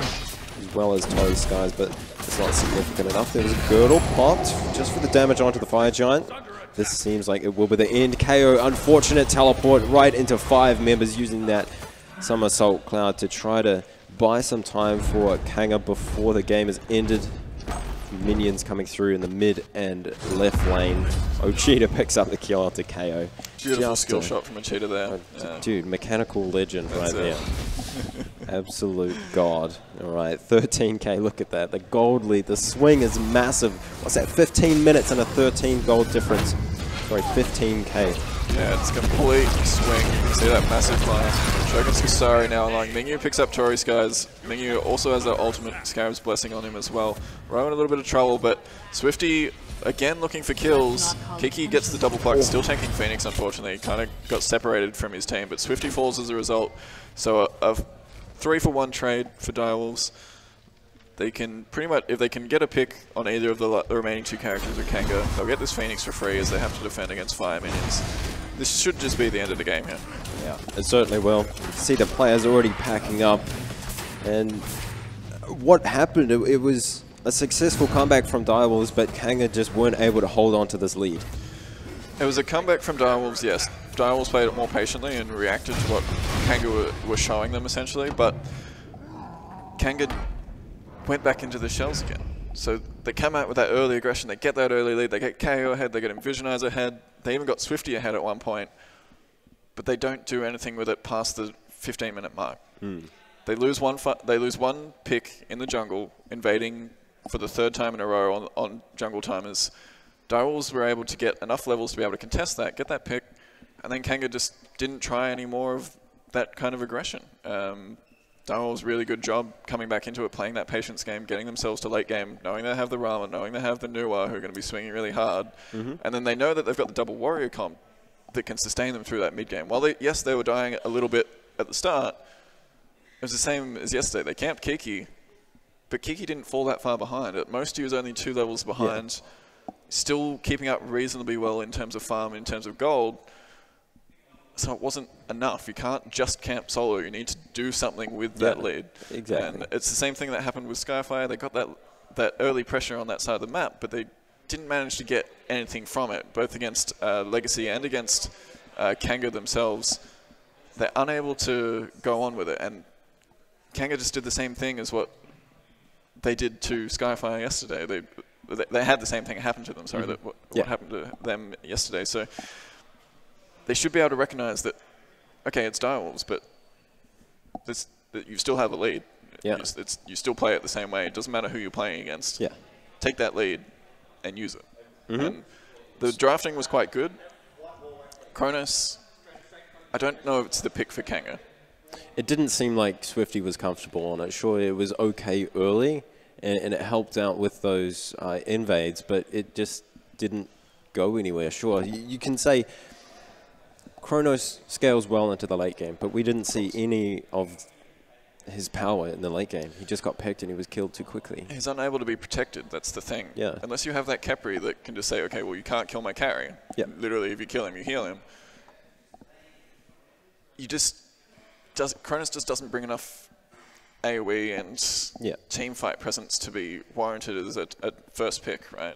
as well as Torres Skies, but it's not significant enough. There was a girdle popped just for the damage onto the Fire Giant. This seems like it will be the end. KO, unfortunate teleport right into 5 members using that Somersault Cloud to try to buy some time for Kanga before the game is ended. Minions coming through in the mid and left lane. Ochita picks up the kill after KO. Beautiful skill shot from Ochita there. Dude, mechanical legend right there. Absolute god. All right, 13k, look at that. The gold lead, the swing is massive. What's that, 15 minutes and a 13 gold difference. Sorry, 15k. Yeah, it's a complete swing. You can see that massive climb. Shogun's Kusari now along. Mingyu picks up Tori Skies. Mingyu also has that ultimate Scarab's Blessing on him as well. Rowan a little bit of trouble, but Swifty again looking for kills. Kiki gets the double pluck, still taking Phoenix unfortunately. Kind of got separated from his team, but Swifty falls as a result. So a 3-for-1 trade for Direwolves. They can pretty much, if they can get a pick on either of the remaining 2 characters with Kanga, they'll get this Phoenix for free as they have to defend against fire minions. This should just be the end of the game here. Yeah, it certainly will. See the players already packing up. And what happened, it was a successful comeback from Direwolves, but Kanga just weren't able to hold on to this lead. It was a comeback from Direwolves, yes. Direwolves played it more patiently and reacted to what Kanga were showing them essentially, but Kanga went back into the shells again. So they come out with that early aggression, they get that early lead, they get KO ahead, they get Envisionize ahead, they even got Swifty ahead at one point, but they don't do anything with it past the 15-minute mark. They lose one pick in the jungle, invading for the 3rd time in a row on jungle timers. Direwolves were able to get enough levels to be able to contest that, get that pick, and then Kanga just didn't try any more of that kind of aggression. Direwolves really good job coming back into it, playing that patience game, getting themselves to late game, knowing they have the Rama, knowing they have the Nuwa who are going to be swinging really hard. And then they know that they've got the double warrior comp that can sustain them through that mid game. While yes, they were dying a little bit at the start, it was the same as yesterday. They camped Kiki, but Kiki didn't fall that far behind. At most, he was only 2 levels behind, still keeping up reasonably well in terms of farm, in terms of gold. So it wasn't enough. You can't just camp solo. You need to do something with that lead. Exactly. And it's the same thing that happened with Skyfire. They got that early pressure on that side of the map, but they didn't manage to get anything from it, both against Legacy and against Kanga themselves. They're unable to go on with it. And Kanga just did the same thing as what they did to Skyfire yesterday. They had the same thing happen to them. Sorry, what happened to them yesterday. So they should be able to recognize that, okay, it's Direwolves, but that you still have a lead. Yeah. You still play it the same way. It doesn't matter who you're playing against. Yeah. Take that lead and use it. And the drafting was quite good. Kronos, I don't know if it's the pick for Kanga. It didn't seem like Swifty was comfortable on it. Sure, it was okay early, and it helped out with those invades, but it just didn't go anywhere. Sure, you can say Kronos scales well into the late game, but we didn't see any of his power in the late game. He just got pecked and he was killed too quickly. He's unable to be protected, that's the thing. Yeah. Unless you have that Capri that can just say, okay, well, you can't kill my carry. Yep. Literally, if you kill him, you heal him. Kronos just doesn't bring enough AoE and team fight presence to be warranted as a first pick, right?